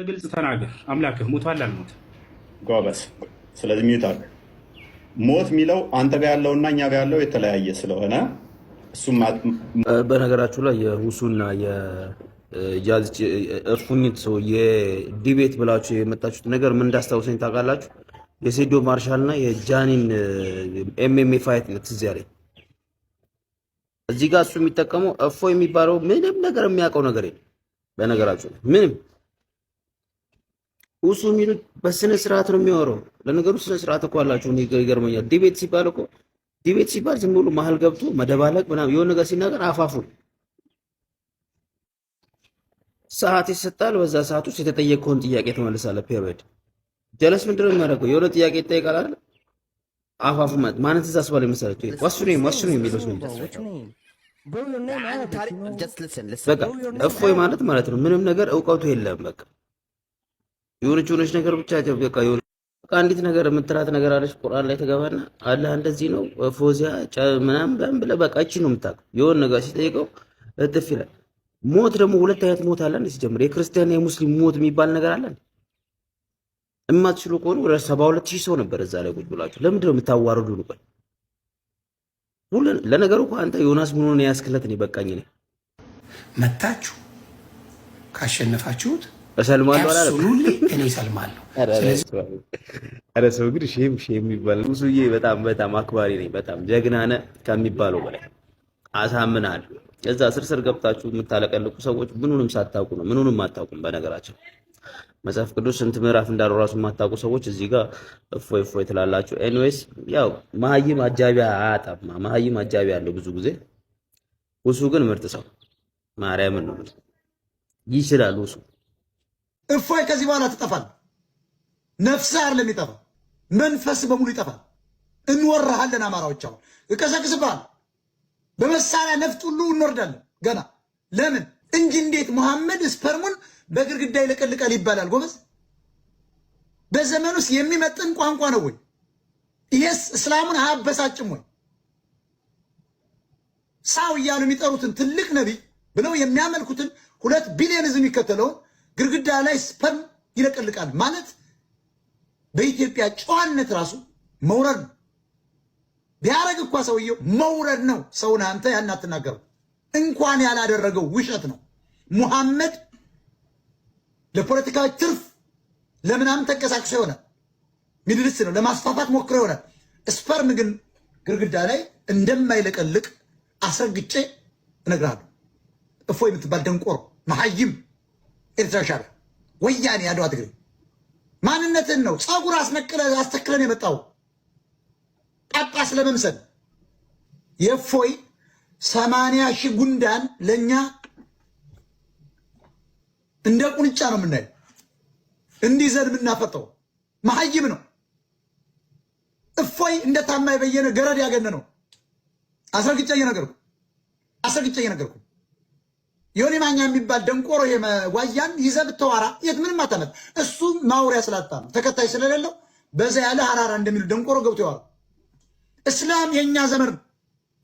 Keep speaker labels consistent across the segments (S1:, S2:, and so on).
S1: ግልጽ ተናገር። አምላክህ ሞቷል አልሞት?
S2: ጎበስ። ስለዚህ ሚዩት አድርግ። ሞት የሚለው አንተ ጋር ያለውና እኛ ጋር ያለው የተለያየ ስለሆነ እሱም
S3: በነገራችሁ ላይ የሁሱና የጃዝ እፉኝት ሰው የዲቤት ብላችሁ የመጣችሁት ነገር ምን እንዳስታውሰኝ ታውቃላችሁ? የሴዶ ማርሻል እና የጃኒን ኤምኤምኤ ፋይት ነው ትዝ ያለኝ። እዚህ ጋር እሱ የሚጠቀመው እፎ የሚባለው ምንም ነገር የሚያውቀው ነገር የለም። በነገራችሁ ምንም ሁሱ የሚሉት በስነ ስርዓት ነው የሚያወራው። ለነገሩ ስነ ስርዓት እኮ አላችሁ። ይገርመኛል። ዲቤት ሲባል እኮ ዲቤት ሲባል ዝም ብሎ መሀል ገብቶ መደባለቅ ምናምን የሆነ ነገር ሲናገር አፋፉ ሰዓት ይሰጣል። በዛ ሰዓት ውስጥ የተጠየቀውን ጥያቄ ትመልሳለህ። ፔሪድ ጀለስ ምንድን ነው የሚያደርገው? የሆነ ጥያቄ ይጠይቃል አይደል? አፋፉ ማለት እዛ አስባለ መሰለህ ወስኑ የሚለው ሰው በቃ እፎይ ማለት ነው። ምንም ነገር እውቀቱ የለም። በቃ የሆነች ነገር ብቻ በቃ አንዲት ነገር የምትላት ነገር አለች። ቁርአን ላይ ተገባና አላህ እንደዚህ ነው ፎዚያ ምናምን ብለህ በቃ እቺ ነው የምታውቀው። የሆነ ነገር ሲጠይቀው እጥፍ ይላል። ሞት ደግሞ ሁለት አይነት ሞት አለ። ሲጀምር የክርስቲያንና የሙስሊም ሞት የሚባል ነገር አለ። እማትችሉ ከሆነ ወደ 72000 ሰው ነበር እዛ ላይ ቁጭ ብላችሁ ለምንድን ነው የምታዋርዱ? ነው ለነገሩ እኮ አንተ ዮናስ ምን ሆነ ያስክለት ነው በቃኝ ነው
S4: መታችሁ ካሸነፋችሁት
S3: እሰልማለሁ አላለም።
S4: እኔ እሰልማለሁ።
S3: ኧረ ሰው ግን ሼም ይባላል። ሙሱዬ በጣም አክባሪ ነኝ። በጣም ጀግና ነህ ከሚባለው በላይ አሳምናለሁ። እዛ ስር ገብታችሁ የምታለቀልቁ ሰዎች ምኑንም ሳታውቁ ነው። ምኑንም አታውቁም። በነገራችን መጽሐፍ ቅዱስ ስንት ምዕራፍ እንዳለው ራሱ የማታውቁ ሰዎች እዚህ ጋር እፎይ ትላላችሁ። ኤኒዌይስ ያው መሀይም አጃቢ አያጣም። መሀይም አጃቢ አለው ብዙ ጊዜ። ሁሱ ግን ምርጥ ሰው ማርያምን ነው ይችላል። ሁሱ
S5: እፎይ ከዚህ በኋላ ትጠፋል። ነፍስ አይደለም ይጠፋል፣ መንፈስ በሙሉ ይጠፋል። እንወራሃለን። አማራዎች አሁን እቀሰቅስብሃል። በመሳሪያ ነፍጥ ሁሉ እንወርዳለን ገና። ለምን እንጂ እንዴት መሐመድ ስፐርሙን በግርግዳ ይለቀልቃል ይባላል? ጎበዝ በዘመን ውስጥ የሚመጥን ቋንቋ ነው ወይ? ይሄስ እስላሙን አያበሳጭም ወይ? ሳው እያሉ የሚጠሩትን ትልቅ ነቢይ ብለው የሚያመልኩትን 2 ቢሊዮን ህዝብ የሚከተለውን ግርግዳ ላይ ስፐርም ይለቀልቃል ማለት በኢትዮጵያ ጨዋነት ራሱ መውረድ ነው። ቢያረግ እንኳ ሰውየው መውረድ ነው። ሰውን አንተ ያን አትናገረው። እንኳን ያላደረገው ውሸት ነው። ሙሐመድ ለፖለቲካዊ ትርፍ ለምናምን ተንቀሳቅሶ ይሆናል። ሚድልስ ነው ለማስፋፋት ሞክሮ ይሆናል። ስፐርም ግን ግርግዳ ላይ እንደማይለቀልቅ አስረግጬ እነግርሃለሁ። እፎይ የምትባል ደንቆሮ መሐይም ኤርትራ ሻዕቢያ ወያኔ አድዋ ትግሬ ማንነትን ነው ፀጉር አስተክለን የመጣው ጳጳስ ለመምሰል የእፎይ 80,000 ጉንዳን ለኛ እንደ ቁንጫ ነው የምናየው። እንዲዘን የምናፈጠው መሐይም ነው። እፎይ እንደ ታማኝ በየነ ገረድ ያገነነው አስረግጬ እየነገርኩ የሆነ ማኛ የሚባል ደንቆሮ ዋያን ይዘህ ብትዋራ የት ምንም አታመጣም። እሱ ማውሪያ ስላጣ ነው፣ ተከታይ ስለሌለው በዛ ያለ ሀራራ እንደሚሉ ደንቆሮ ገብቶ ያወራ። እስላም የኛ ዘመን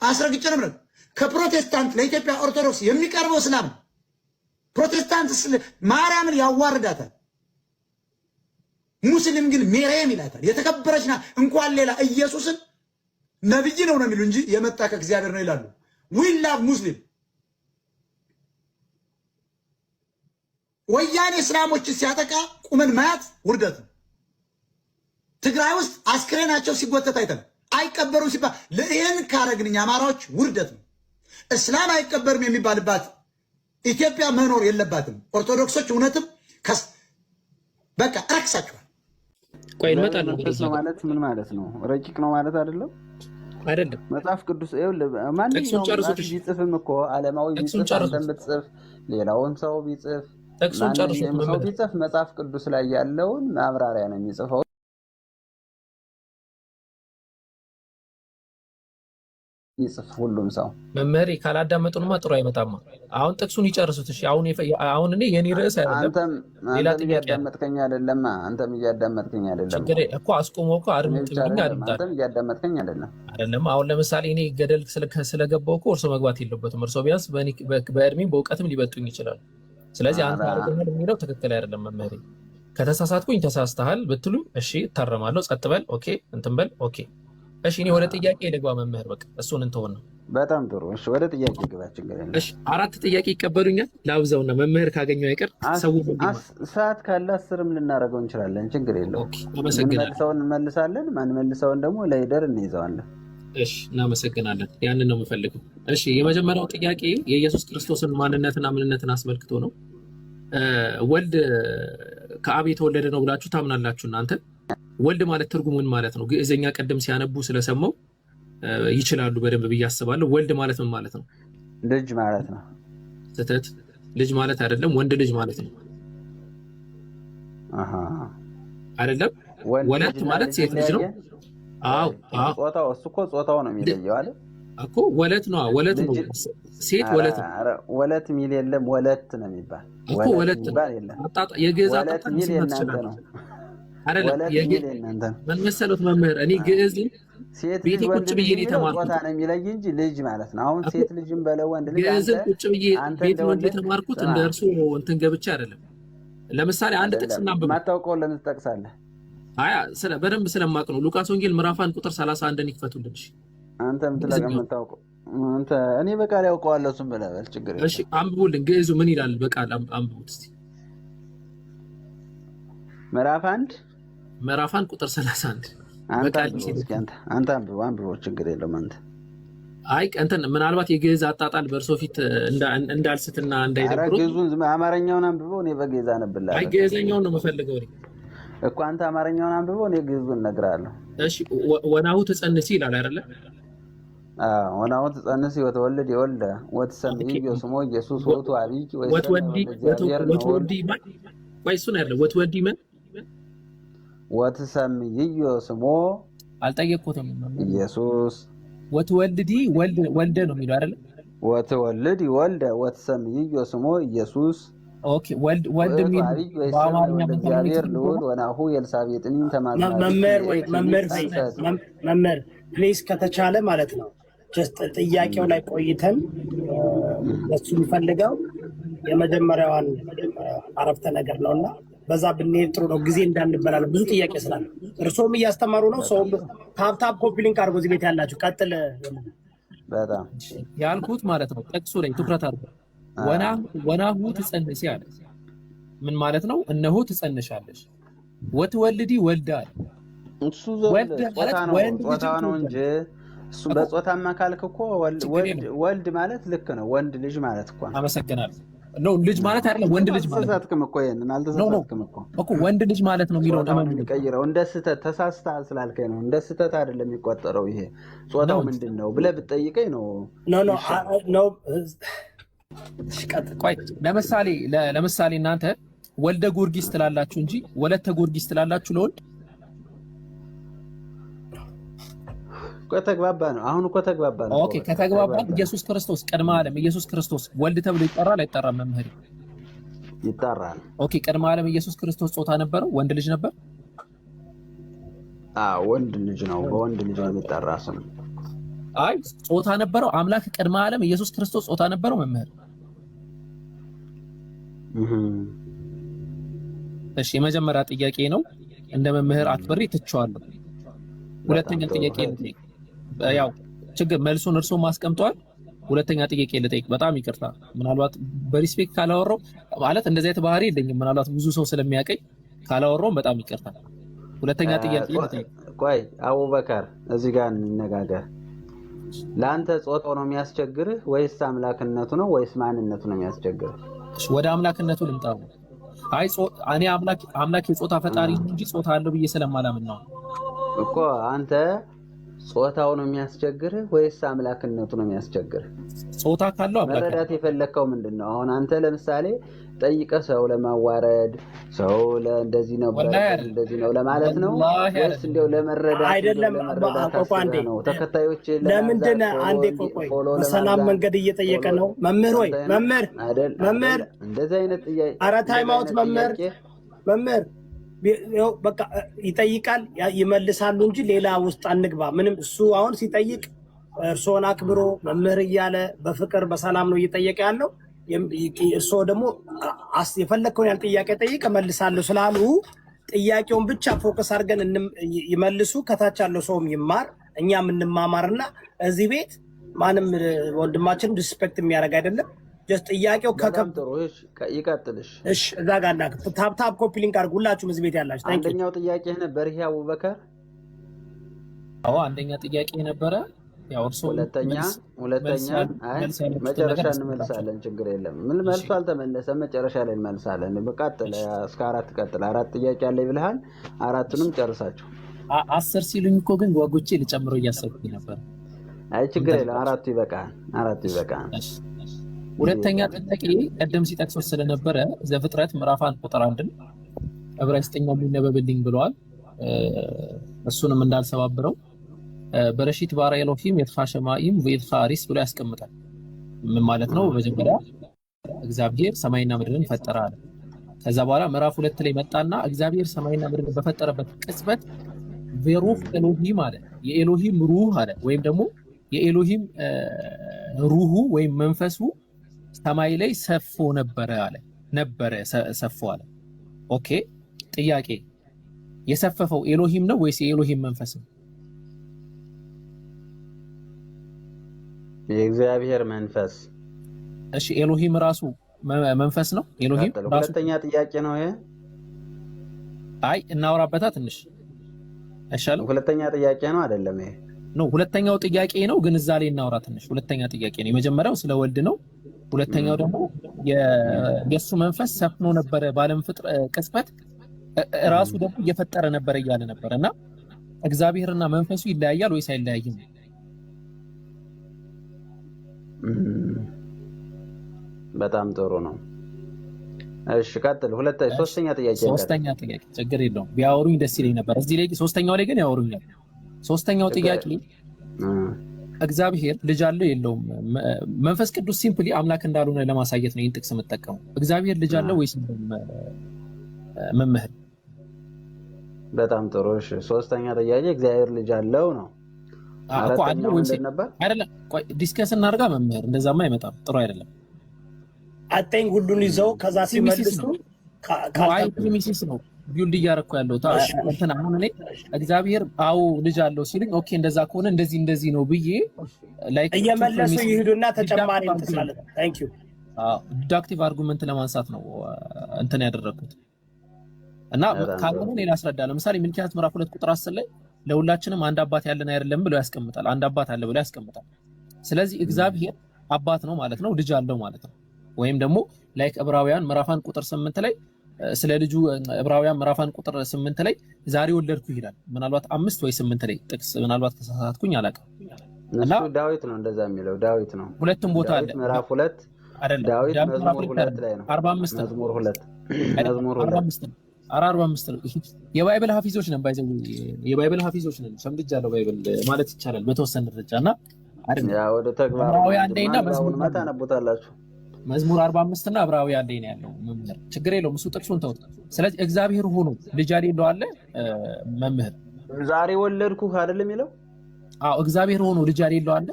S5: አስረግጬ ነው። ከፕሮቴስታንት ለኢትዮጵያ ኦርቶዶክስ የሚቀርበው እስላም ፕሮቴስታንት ማርያምን ያዋርዳታል፣ ሙስሊም ግን ሜሪያም ይላታል። የተከበረችና እንኳን ሌላ ኢየሱስን ነብይ ነው የሚሉ እንጂ የመጣ ከእግዚአብሔር ነው ይላሉ። ዊ ላቭ ሙስሊም። ወያኔ እስላሞችን ሲያጠቃ ቁመን ማያት ውርደት ነው። ትግራይ ውስጥ አስክሬናቸው ሲጎተት አይተን አይቀበሩም ሲባል ለይህን ካረግን እኛ አማራዎች ውርደት ነው። እስላም አይቀበርም የሚባልባት ኢትዮጵያ መኖር የለባትም። ኦርቶዶክሶች እውነትም በቃ ረክሳችኋል።
S6: ቆይ እንመጣለን።
S7: ማለት ምን ማለት ነው? ረቂቅ ነው ማለት አይደለም። መጽሐፍ ቅዱስ ማንኛውም ቢጽፍም እኮ ዓለማዊ ቢጽፍ አንተም ብትጽፍ ሌላውን ሰው ቢጽፍ ሰው ቢጽፍ መጽሐፍ ቅዱስ ላይ ያለውን ማብራሪያ ነው የሚጽፈው። ይጽፍ ሁሉም ሰው
S6: መምህር ካላዳመጡንማ ጥሩ አይመጣማ። አሁን ጥቅሱን ይጨርሱት። እሺ አሁን እኔ የኔ ርዕስ አይደለም። ሌላ ጥያቄ
S7: እያዳመጥከኝ አይደለም። አንተም እያዳመጥከኝ አይደለም።
S6: ችግር እኮ አስቆሞ እኮ አድምጥልኝ።
S7: አንተም እያዳመጥከኝ አይደለም።
S6: አሁን ለምሳሌ እኔ ገደል ስለገባው እኮ እርሶ መግባት የለበትም። እርሶ ቢያንስ በእድሜም በእውቀትም ሊበጡኝ ይችላሉ። ስለዚህ አንተ አድርገሃል የሚለው ትክክል አይደለም መምህሬ። ከተሳሳትኩኝ ተሳስተሃል ብትሉኝ እሺ እታረማለሁ። ጸጥ በል ኦኬ፣ እንትን በል ኦኬ። እሺ እኔ ወደ ጥያቄ ልግባ መምህር። በቃ እሱን እንተውን ነው።
S7: በጣም ጥሩ። እሺ ወደ ጥያቄ ግባችን ገለኝ።
S6: እሺ 4 ጥያቄ ይቀበሉኛል? ላብዛውና መምህር ካገኘው አይቀር ሰው
S7: ሰዓት ካለ 10ም ልናደርገው እንችላለን። ችግር የለውም።
S6: ኦኬ አመሰግናለሁ።
S7: መልሰውን እንመልሳለን፣ ማን መልሰውን ደግሞ ለይደር እንይዘዋለን።
S6: እሺ እናመሰግናለን። ያንን ነው የምፈልገው። እሺ የመጀመሪያው ጥያቄ የኢየሱስ ክርስቶስን ማንነትና ምንነትን አስመልክቶ ነው። ወልድ ከአብ የተወለደ ነው ብላችሁ ታምናላችሁ እናንተ? ወልድ ማለት ትርጉሙ ምን ማለት ነው? ግዕዘኛ ቀደም ሲያነቡ ስለሰማው ይችላሉ በደንብ ብዬ አስባለሁ። ወልድ ማለት ምን ማለት ነው?
S7: ልጅ ማለት ነው።
S6: ስህተት። ልጅ ማለት አይደለም፣ ወንድ ልጅ ማለት ነው። አይደለም። ወለት ማለት ሴት ልጅ ነው። አዎ
S7: ጾታው እሱ እኮ ጾታው ነው የሚለየው አይደል
S6: እኮ። ወለት ነው፣ ወለት ነው። ሴት ወለት ነው።
S7: ወለት ሚል የለም፣ ወለት ነው የሚባል
S6: እኮ። ወለት የግዕዝ አጣጣ ነው አይደለም። ምን መሰሉት መምህር፣ እኔ ግዕዝ
S7: ሴት ልጅ ወንድ ልጅ ጾታ ነው የሚለይ እንጂ ልጅ ማለት ነው። አሁን ሴት ልጅም በለው ወንድ ልጅ
S6: ግዕዝን ቁጭ ብዬ ቤት ነው የተማርኩት፣ እንደ እርሱ እንትን ገብቼ አይደለም። ለምሳሌ አንድ ጥቅስ እናንብብ።
S7: ማታውቀውን ለምን ትጠቅሳለህ?
S6: አይ በደንብ ስለማቅ ነው። ሉቃስ ወንጌል ምዕራፍ 1 ቁጥር 31 ይክፈቱልን። እሺ
S7: አንተ ምትለቀም የምታውቀው አንተ፣ እኔ በቃል ያውቀዋለሁ እሱን ብለህ በል፣ ችግር የለም።
S6: እሺ አንብቡልን። ግዕዙ ምን ይላል? በቃል አንብቡት እስቲ።
S7: ምዕራፍ 1
S6: ቁጥር 31
S7: አንተ አንብበው፣ ችግር የለም። አንተ
S6: አይ እንትን ምናልባት የግዕዝ አጣጣል በእርሶ ፊት እንዳልስትና እንዳይደብሩ
S7: ግዕዙን አማርኛውን አንብበው፣ እኔ በግዕዝ አነብልሃለሁ።
S6: አይ ግዕዘኛውን ነው የምፈልገው
S7: እኮ። አንተ አማርኛውን አንብበው፣ እኔ ግዕዙን እነግርሃለሁ።
S6: እሺ ወናሁ ትጸንሲ ይላል አይደለ?
S7: ወናሁ ትጸንሲ ወተወልድ የወልደ ወትሰምዮ ስሞ ኢየሱስ ወቱ አብይኪ
S6: ወትወልዲ ማን? ቆይ እሱን አይደለም። ወትወልዲ ማን?
S7: ወትሰምዮ ስሞ
S6: አልጠየቅኩትም።
S7: ኢየሱስ
S6: ወትወልዲ ወልደ ነው የሚለው አይደለ?
S7: ወትወልድ ወልደ ወትሰምዮ ስሞ ኢየሱስ። ኦኬ
S6: ወልድ የሚል በአማርኛ
S7: እግዚአብሔር ልዑል ወናሁ የኤልሳቤጥን ተማግና
S8: መምህር ፕሊዝ ከተቻለ ማለት ነው ጥያቄው ላይ ቆይተን እሱ የሚፈልገው የመጀመሪያዋን አረፍተ ነገር ነውና በዛ ብንሄድ ጥሩ ነው። ጊዜ እንዳንበላል ብዙ ጥያቄ ስላለ እርሶም እያስተማሩ ነው። ሰውም ታፕታፕ ኮፒ ሊንክ አድርጎ እዚህ ቤት ያላችሁ ቀጥል።
S7: በጣም
S6: ያልኩት ማለት ነው ጥቅሱ ላይ ትኩረት አድርጎ ወናሁ ትጸንሲ አለ። ምን ማለት ነው? እነሆ ትጸንሻለሽ። ወትወልዲ ወልደ አለ።
S7: እሱ ጾታ ነው እንጂ እሱ በጾታማ ካልክ እኮ ወልድ ማለት ልክ ነው። ወንድ ልጅ ማለት እኮ ነው።
S6: አመሰግናለሁ። ነው ልጅ ማለት አይደለም፣ ወንድ ልጅ ማለት
S7: ተሳሳትክም እኮ ይሄንን አልተሳሳትክም
S6: እኮ ወንድ ልጅ ማለት ነው የሚለው ነው
S7: የሚቀይረው። እንደ ስህተት ተሳስተሃል ስላልከኝ ነው። እንደ ስህተት አይደለም የሚቆጠረው። ይሄ ጾታው ምንድነው ብለህ ብትጠይቀኝ ነው።
S8: ኖ
S6: ቆይ ለምሳሌ እናንተ ወልደ ጊዮርጊስ ትላላችሁ እንጂ ወለተ ጊዮርጊስ ትላላችሁ ለወልድ?
S7: ከተግባባ ነው። አሁን እኮ ተግባባ ነው።
S6: ኦኬ ከተግባባ ኢየሱስ ክርስቶስ ቅድመ ዓለም ኢየሱስ ክርስቶስ ወልድ ተብሎ ይጠራል አይጠራም? መምህር
S7: ይጠራል።
S6: ኦኬ ቅድመ ዓለም ኢየሱስ ክርስቶስ ጾታ ነበረው? ወንድ ልጅ ነበር?
S7: ወንድ ልጅ ነው። በወንድ ልጅ ነው የሚጠራ ስም።
S6: አይ ጾታ ነበረው። አምላክ ቅድመ ዓለም ኢየሱስ ክርስቶስ ጾታ ነበረው? መምህር እሺ የመጀመሪያ ጥያቄ ነው። እንደ መምህር አክብሬ ትቼዋለሁ። ሁለተኛ ጥያቄ ልጠይቅ። ያው ችግር መልሱን እርሶ ማስቀምጧል። ሁለተኛ ጥያቄ ልጠይቅ። በጣም ይቅርታ ምናልባት በሪስፔክት ካላወራው ማለት እንደዚህ አይነት ባህሪ የለኝም። ምናልባት ብዙ ሰው ስለሚያቀኝ ካላወራው በጣም ይቅርታ። ሁለተኛ ጥያቄ ልጠይቅ።
S7: ቆይ አቡበከር እዚህ ጋር እንነጋገር። ለአንተ ጾታው ነው የሚያስቸግርህ ወይስ አምላክነቱ ነው ወይስ ማንነቱ ነው የሚያስቸግርህ?
S6: ወደ አምላክነቱ ልምጣ። አይ እኔ አምላክ የጾታ ፈጣሪ እንጂ ጾታ አለው ብዬ ስለማላምን ነው
S7: እኮ። አንተ ጾታው ነው የሚያስቸግርህ ወይስ አምላክነቱ ነው የሚያስቸግርህ?
S6: ጾታ ካለው አምላክ
S7: መረዳት የፈለከው ምንድነው? አሁን አንተ ለምሳሌ ጠይቀህ ሰው ለማዋረድ ሰው እንደዚህ ነው እንደዚህ ነው ለማለት ነው ወይስ እንደው ለመረዳት
S8: አይደለም?
S7: ነው ተከታዮች
S8: ለምንድን አንዴ ቆይ በሰላም መንገድ እየጠየቀ ነው መምህር። ወይ መምህር
S7: እንደዚህ አይነት ጥያቄ
S8: ኧረ ታይም አውት መምህር በቃ ይጠይቃል ይመልሳሉ እንጂ ሌላ ውስጥ አንግባ። ምንም እሱ አሁን ሲጠይቅ እርሶን አክብሮ መምህር እያለ በፍቅር በሰላም ነው እየጠየቀ ያለው። እሱ ደግሞ የፈለግከውን ያን ጥያቄ ጠይቅ እመልሳለሁ ስላሉ ጥያቄውን ብቻ ፎከስ አድርገን ይመልሱ። ከታች ያለው ሰውም ይማር እኛም እንማማርና እዚህ ቤት ማንም ወንድማችን ዲስፔክት የሚያደርግ አይደለም። ጀስት ጥያቄው
S7: ይቀጥልሽ።
S8: እሺ እዛ ጋር እና ታፕ ኮፒ ሊንክ አድርጉ ሁላችሁም እዚህ ቤት ያላችሁ።
S7: አንደኛው ጥያቄ ነበር ይሄ አቡበከር።
S6: አዎ አንደኛ ጥያቄ ነበረ። ያው እርሶ
S7: ሁለተኛ መጨረሻ እንመልሳለን። ችግር የለም። ምን መልሱ አልተመለሰም። መጨረሻ ላይ እንመልሳለን። በቀጥል እስከ 4 ቀጥል። 4 ጥያቄ አለ ይብልሃል። 4ቱንም ጨርሳችሁ
S6: 10 ሲሉኝ እኮ ግን ጓጉቼ ልጨምረው እያሰብኩኝ ነበር።
S7: አይ ችግር የለም። 4ቱ ይበቃል። 4ቱ ይበቃል።
S6: ሁለተኛ ጥያቄ ቀደም ሲጠቅሰው ስለነበረ ዘፍጥረት ምዕራፍ 1 ቁጥር 1 ዕብራይስጥኛው የሚነበብልኝ ብለዋል። እሱንም እንዳልሰባብረው በረሺት ባራ ኤሎሂም የትኻ ሸማኢም ወየትኻ አሪስ ብሎ ያስቀምጣል። ምን ማለት ነው? መጀመሪያ እግዚአብሔር ሰማይና ምድርን ፈጠረ አለ። ከዛ በኋላ ምዕራፍ 2 ላይ መጣና እግዚአብሔር ሰማይና ምድርን በፈጠረበት ቅጽበት ቬሩህ ኤሎሂም አለ። የኤሎሂም ሩህ አለ፣ ወይም ደግሞ የኤሎሂም ሩሁ ወይም መንፈሱ ሰማይ ላይ ሰፎ ነበረ አለ። ሰፎ አለ። ኦኬ ጥያቄ፣ የሰፈፈው ኤሎሂም ነው ወይስ የኤሎሂም መንፈስ ነው?
S7: የእግዚአብሔር መንፈስ።
S6: እሺ ኤሎሂም ራሱ መንፈስ ነው? ኤሎሂም ራሱ
S7: ሁለተኛ ጥያቄ ነው ይሄ።
S6: አይ እናወራበታ ትንሽ አይሻልም?
S7: ሁለተኛ ጥያቄ ነው አይደለም ይሄ?
S6: ነው ሁለተኛው ጥያቄ ነው፣ ግን እዛ ላይ እናወራ ትንሽ። ሁለተኛ ጥያቄ ነው። የመጀመሪያው ስለ ወልድ ነው። ሁለተኛው ደግሞ የሱ መንፈስ ሰፍኖ ነበረ ባለም ቅጽበት ራሱ ደግሞ እየፈጠረ ነበረ እያለ ነበረ እና እግዚአብሔርና መንፈሱ ይለያያል ወይስ አይለያይም?
S7: በጣም ጥሩ ነው። እሺ ቀጥል። ሶስተኛ
S6: ጥያቄ ችግር የለውም ቢያወሩኝ ደስ ይለኝ ነበር። እዚህ ላይ ሶስተኛው ላይ ግን ያወሩኛል። ሶስተኛው ጥያቄ እግዚአብሔር ልጅ አለው የለውም? መንፈስ ቅዱስ ሲምፕሊ አምላክ እንዳልሆነ ለማሳየት ነው ይህን ጥቅስ የምጠቀመው። እግዚአብሔር ልጅ አለው ወይስ መምህር?
S7: በጣም ጥሩ። እሺ ሶስተኛ ጥያቄ እግዚአብሔር ልጅ አለው ነው።
S6: አራተኛው ምንድን ነበር? አይደለም ቆይ ዲስከስ እናድርጋ መምህር። እንደዛማ አይመጣም፣ ጥሩ አይደለም።
S8: አጠኝ ሁሉን ይዘው ከዛ ሲመልሱ
S6: ፕሪሚሲስ ነው ቢልድ እያደረኩ ያለው እንትን። አሁን እኔ እግዚአብሔር አዎ ልጅ አለው ሲሉኝ ኦኬ እንደዛ ከሆነ እንደዚህ ነው ብዬ ላይክ
S8: እየመለሱ ይሄዱና ተጨማሪ ማለት ነው። ታንክ ዩ
S6: ዲዳክቲቭ አርጉመንት ለማንሳት ነው እንትን ያደረኩት እና ካልሆነ ሌላ አስረዳ። ለምሳሌ ሚልክያስ ምዕራፍ 2 ቁጥር 10 ላይ ለሁላችንም አንድ አባት ያለን አይደለም ብሎ ያስቀምጣል። አንድ አባት አለ ብሎ ያስቀምጣል። ስለዚህ እግዚአብሔር አባት ነው ማለት ነው፣ ልጅ አለው ማለት ነው። ወይም ደግሞ ላይክ ዕብራውያን ምዕራፍ 1 ቁጥር 8 ላይ ስለ ልጁ ዕብራውያን ምዕራፍ 1 ቁጥር 8 ላይ ዛሬ ወለድኩ ይላል። ምናልባት 5 ወይ 8 ላይ ጥቅስ ምናልባት ተሳሳትኩኝ አላውቅም።
S7: እና ዳዊት ነው እንደዛ የሚለው ዳዊት ነው።
S6: ሁለቱም ቦታ አለ
S7: ምዕራፍ 2
S6: አይደለም
S7: ዳዊት መዝሙር 2 ላይ ነው።
S6: 45
S7: መዝሙር 2
S6: 45 ነው። የባይብል ሐፊዞች ነን ባይዘው የባይብል ሐፊዞች ነን። ሰምድጃለሁ ባይብል ማለት ይቻላል በተወሰነ ደረጃና አይደል?
S7: ያ ወደ ተግባር
S6: አንዴና መዝሙር
S7: መታ ነቦታላችሁ
S6: መዝሙር 45 እና ዕብራውያን ላይ ነው ያለው መምህር። ችግር የለውም እሱ ጥቅሱን ተውት። ስለዚህ እግዚአብሔር ሆኖ ልጅ አይደለው አለ መምህር።
S7: ዛሬ ወለድኩ አይደለም የሚለው?
S6: አዎ እግዚአብሔር ሆኖ ልጅ አይደለው አለ።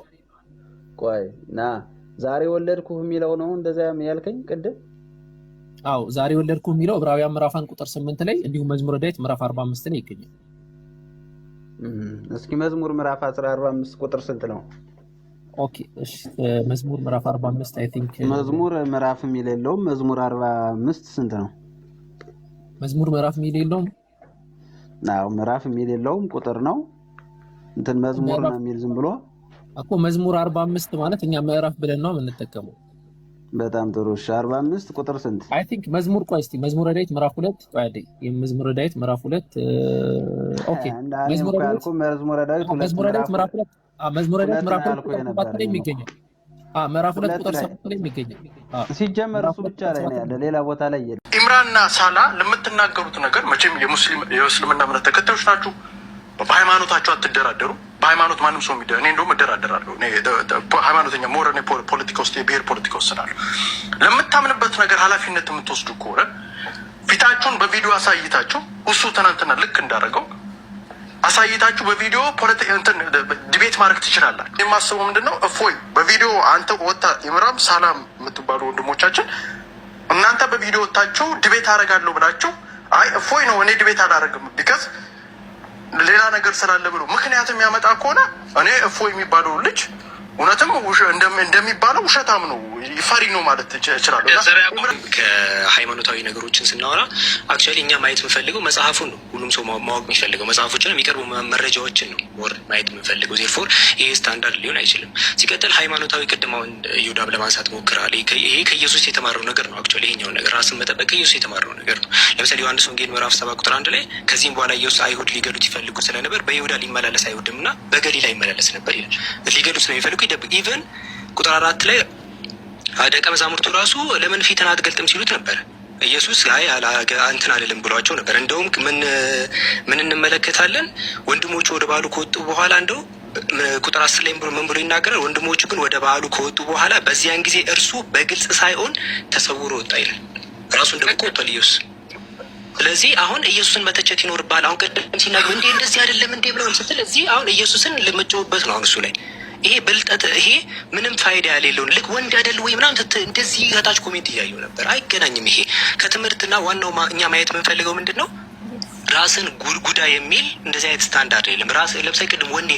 S7: ቆይ ና ዛሬ ወለድኩ የሚለው ነው እንደዛ ያልከኝ ቅድም?
S6: አዎ ዛሬ ወለድኩ የሚለው ዕብራውያን ምዕራፍ 1 ቁጥር 8 ላይ እንዲሁም መዝሙረ ዳዊት ምዕራፍ 45 ላይ ይገኛል።
S7: እስኪ መዝሙር ምዕራፍ 45 ቁጥር ስንት ነው?
S6: ኦኬ እሺ መዝሙር ምዕራፍ 45 አይ ቲንክ
S7: መዝሙር ምዕራፍ የሚል የለውም። መዝሙር 45 ስንት ነው?
S6: መዝሙር ምዕራፍ የሚል የለውም።
S7: አዎ ምዕራፍ የሚል የለውም፣ ቁጥር ነው እንትን መዝሙር ነው የሚል ዝም ብሎ
S6: እኮ መዝሙር 45 ማለት እኛ ምዕራፍ ብለን ነው የምንጠቀመው።
S7: በጣም ጥሩ። እሺ 45 ቁጥር ስንት?
S6: አይ ቲንክ መዝሙር ቆይ እስቲ መዝሙረ ዳዊት ምዕራፍ 2 ቆይ አይደል? የመዝሙረ ዳዊት ምዕራፍ 2 ኦኬ
S7: መዝሙረ ዳዊት
S6: ምዕራፍ 2 መዝሙረ ዳዊት ምዕራፍ 2 ላይ የሚገኘው ምዕራፍ 2 ቁጥር 7 ላይ የሚገኘው
S7: ሲጀመር እሱ ብቻ ላይ ነው ያለ፣ ሌላ ቦታ ላይ የለም።
S9: ኢምራንና ሳላ ለምትናገሩት ነገር መቼም የእስልምና እምነት ተከታዮች ናችሁ። በሃይማኖታችሁ አትደራደሩ። በሃይማኖት ማንም ሰው እኔ እንደውም እደራደራለሁ። ሃይማኖተኛ ሞር ፖለቲካ ውስጥ የብሔር ፖለቲካ ውስጥ ስላሉ ለምታምንበት ነገር ኃላፊነት የምትወስዱ ከሆነ ፊታችሁን በቪዲዮ አሳይታችሁ እሱ ትናንትና ልክ እንዳደረገው አሳይታችሁ በቪዲዮ ዲቤት ማድረግ ትችላላችሁ። የማስበው ምንድነው እፎይ በቪዲዮ አንተ ወጣ ኢምራም ሰላም የምትባሉ ወንድሞቻችን እናንተ በቪዲዮ ወጣችሁ ዲቤት አደርጋለሁ ብላችሁ አይ እፎይ ነው እኔ ዲቤት አላደርግም ቢካዝ ሌላ ነገር ስላለ ብሎ ምክንያቱም ያመጣ ከሆነ እኔ እፎይ የሚባለው ልጅ እውነትም እንደሚባለው ውሸታም ነው ፈሪ ነው ማለት ይችላል።
S10: ከሃይማኖታዊ ነገሮችን ስናወራ አክቹዋሊ እኛ ማየት የምንፈልገው መጽሐፉን ነው። ሁሉም ሰው ማወቅ የሚፈልገው መጽሐፎችን የሚቀርቡ መረጃዎችን ነው ወር ማየት የምንፈልገው። ዜርፎር ይሄ ስታንዳርድ ሊሆን አይችልም። ሲቀጥል ሃይማኖታዊ ቅድማውን ይሁዳም ለማንሳት ሞክራል። ይሄ ከኢየሱስ የተማረው ነገር ነው። አክቹዋሊ ይሄኛውን ነገር ራስን መጠበቅ ከኢየሱስ የተማረው ነገር ነው። ለምሳሌ ዮሐንስ ወንጌል ምዕራፍ 7 ቁጥር 1 ላይ ከዚህም በኋላ ኢየሱስ አይሁድ ሊገሉት ይፈልጉ ስለነበር በይሁዳ ሊመላለስ አይወድም እና በገሊላ ይመላለስ ነበር ይላል። ሊገሉት ስለሚፈልጉ ይደብቅ። ኢቨን ቁጥር 4 ላይ ደቀ መዛሙርቱ ራሱ ለምን ፊትን አትገልጥም ሲሉት ነበር። ኢየሱስ አይ እንትን አልልም ብሏቸው ነበር። እንደውም ምን እንመለከታለን? ወንድሞቹ ወደ በዓሉ ከወጡ በኋላ እንደው ቁጥር 10 ላይ ምን ብሎ ይናገራል? ወንድሞቹ ግን ወደ በዓሉ ከወጡ በኋላ በዚያን ጊዜ እርሱ በግልጽ ሳይሆን ተሰውሮ ወጣ ይላል። ራሱን ደግሞ ወጥቷል ኢየሱስ። ስለዚህ አሁን ኢየሱስን መተቸት ይኖርብሃል። አሁን ቅድም ሲናገር እንዴ እንደዚህ አይደለም እንዴ ብለው ስትል እዚህ አሁን ኢየሱስን ልምጮበት ነው አሁን እሱ ላይ ይሄ ብልጠት ይሄ ምንም ፋይዳ ያሌለውን ልክ ወንድ አይደል ወይ ምናምን እንደዚህ ከታች ኮሜንት እያየሁ ነበር። አይገናኝም። ይሄ ከትምህርትና ዋናው እኛ ማየት የምንፈልገው ምንድን ነው? ራስን ጉዳ የሚል እንደዚህ አይነት ስታንዳርድ የለም። ራስ ለምሳሌ ቅድም ወንዴ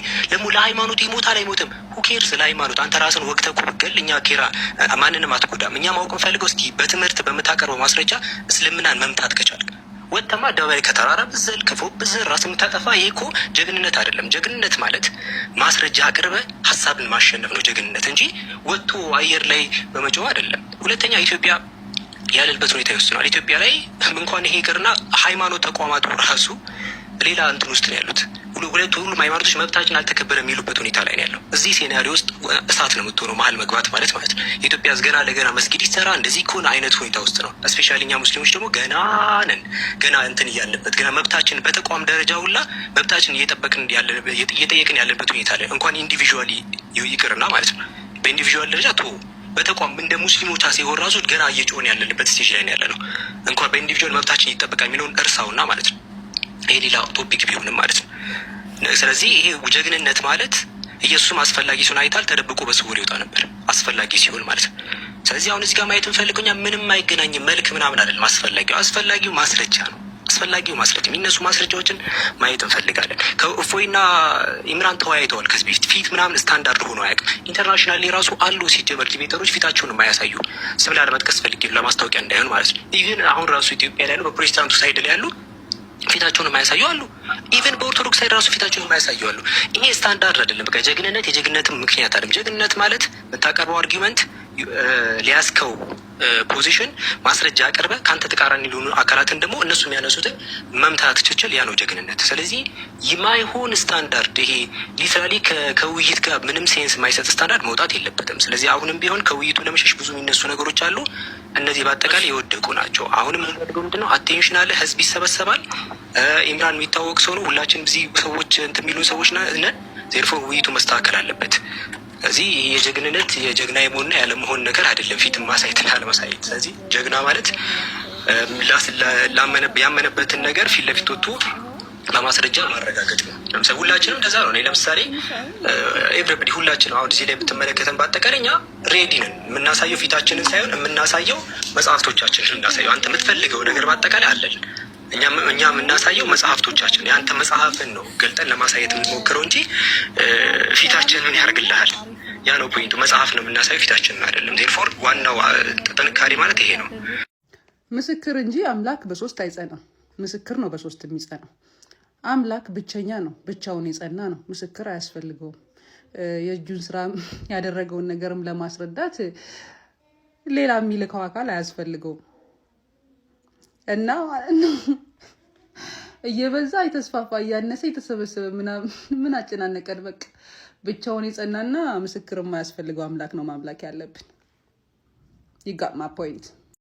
S10: ለሃይማኖት ይሞታል አይሞትም ሁኬርስ ለሃይማኖት አንተ ራስን ወቅተህ እኮ ብትገል እኛ ኬራ ማንንም አትጎዳም። እኛ ማወቅ የምንፈልገው እስኪ በትምህርት በምታቀርበው ማስረጃ እስልምናን መምታት ከቻልክ ወጥተማ አደባባይ ከተራራ ብዘል ከፎቅ ብዘል ራስ የምታጠፋ ይሄ እኮ ጀግንነት አይደለም። ጀግንነት ማለት ማስረጃ አቅርበ ሀሳብን ማሸነፍ ነው ጀግንነት እንጂ ወጥቶ አየር ላይ በመጮህ አይደለም። ሁለተኛ ኢትዮጵያ ያለበት ሁኔታ ይወስናል። ኢትዮጵያ ላይ እንኳን ይሄ ይቅርና ሃይማኖት ተቋማቱ ራሱ ሌላ እንትን ውስጥ ነው ያሉት። ሁሉም ሃይማኖቶች መብታችን አልተከበረ የሚሉበት ሁኔታ ላይ ነው ያለው። እዚህ ሴናሪዮ ውስጥ እሳት ነው የምትሆነው መሀል መግባት ማለት ነው። ኢትዮጵያ ገና ለገና መስጊድ ይሰራ እንደዚህ ከሆነ አይነት ሁኔታ ውስጥ ነው። እስፔሻሊ እኛ ሙስሊሞች ደግሞ ገና ነን። ገና እንትን እያለበት ገና መብታችን በተቋም ደረጃ ሁላ መብታችን እየጠየቅን ያለበት ሁኔታ ላይ እንኳን ኢንዲቪዥዋሊ ይቅርና ማለት ነው በኢንዲቪዥዋል ደረጃ በተቋም እንደ ሙስሊሞች ሲሆን ራሱ ገና እየጮህን ያለንበት ስቴጅ ላይ ያለ ነው። እንኳን በኢንዲቪዥዋል መብታችን ይጠበቃል የሚለውን እርሳውና ማለት ነው። ይሄ ሌላ ቶፒክ ቢሆንም ማለት ነው። ስለዚህ ይሄ ጀግንነት ማለት ኢየሱስም አስፈላጊ ሲሆን አይታል ተደብቆ በስውር ይወጣ ነበር አስፈላጊ ሲሆን ማለት ነው። ስለዚህ አሁን እዚህ ጋር ማየት እንፈልገው እኛ ምንም አይገናኝም መልክ ምናምን አይደለም። አስፈላጊው ማስረጃ ነው። አስፈላጊው ማስረጃ የሚነሱ ማስረጃዎችን ማየት እንፈልጋለን። ከእፎይና ኢምራን ተወያይተዋል ከዚህ በፊት ፊት ምናምን ስታንዳርድ ሆኖ አያውቅም። ኢንተርናሽናል ራሱ አሉ ሲጀመር ዲቤተሮች ፊታቸውን የማያሳዩ ስም ላለመጥቀስ ፈልጌ ለማስታወቂያ እንዳይሆን ማለት ነው። ኢቭን አሁን ራሱ ኢትዮጵያ ላይ ያሉ በፕሮቴስታንቱ ሳይድ ላይ ያሉ ፊታቸውን የማያሳዩ አሉ። ኢቨን በኦርቶዶክስ ሳይድ ራሱ ፊታቸውን የማያሳዩ አሉ። ይሄ ስታንዳርድ አይደለም። በቃ ጀግንነት የጀግንነት ምክንያት አይደለም። ጀግንነት ማለት የምታቀርበው አርጊመንት ሊያስከው ፖዚሽን ማስረጃ አቅርበ ከአንተ ተቃራኒ ሊሆኑ አካላትን ደግሞ እነሱ የሚያነሱትን መምታት ትችል፣ ያ ነው ጀግንነት። ስለዚህ የማይሆን ስታንዳርድ ይሄ ሊትራሊ ከውይይት ጋር ምንም ሴንስ የማይሰጥ ስታንዳርድ መውጣት የለበትም። ስለዚህ አሁንም ቢሆን ከውይይቱ ለመሸሽ ብዙ የሚነሱ ነገሮች አሉ። እነዚህ በአጠቃላይ የወደቁ ናቸው። አሁንም የምንፈልገው ምንድነው? አቴንሽን አለ፣ ህዝብ ይሰበሰባል። ኢምራን የሚታወቅ ሰው ነው። ሁላችንም እዚህ ሰዎች እንትን የሚሉ ሰዎች ነን። ዜርፎር ውይይቱ መስተካከል አለበት። ስለዚህ የጀግንነት የጀግና የመሆንና ያለመሆን ነገር አይደለም፣ ፊት ማሳየትና አለማሳየት። ስለዚህ ጀግና ማለት ያመነበትን ነገር ፊት ለፊት ወጥቶ በማስረጃ ማረጋገጥ ነው። ለምሳሌ ሁላችንም እንደዛ ነው። ለምሳሌ ኤቭሪባዲ ሁላችንም አሁን እዚህ ላይ ብትመለከተን በአጠቃላይ እኛ ሬዲ ነን። የምናሳየው ፊታችንን ሳይሆን የምናሳየው መጽሐፍቶቻችንን እናሳየው። አንተ የምትፈልገው ነገር በአጠቃላይ አለን። እኛ የምናሳየው መጽሐፍቶቻችን የአንተ መጽሐፍን ነው ገልጠን ለማሳየት የምንሞክረው እንጂ ፊታችንን ያደርግልሃል። ያ ነው ፖይንቱ። መጽሐፍ ነው የምናሳየው፣ ፊታችንን አይደለም። ዜርፎር ዋናው ጥንካሬ ማለት ይሄ ነው።
S11: ምስክር እንጂ አምላክ በሶስት አይጸናም። ምስክር ነው በሶስት የሚጸናው። አምላክ ብቸኛ ነው፣ ብቻውን የጸና ነው። ምስክር አያስፈልገውም። የእጁን ስራ ያደረገውን ነገርም ለማስረዳት ሌላ የሚልከው አካል አያስፈልገውም። እና እየበዛ የተስፋፋ እያነሰ የተሰበሰበ ምን አጨናነቀን? በቃ ብቻውን የጸናና ምስክር የማያስፈልገው አምላክ ነው ማምላክ ያለብን። ይጋማ ፖይንት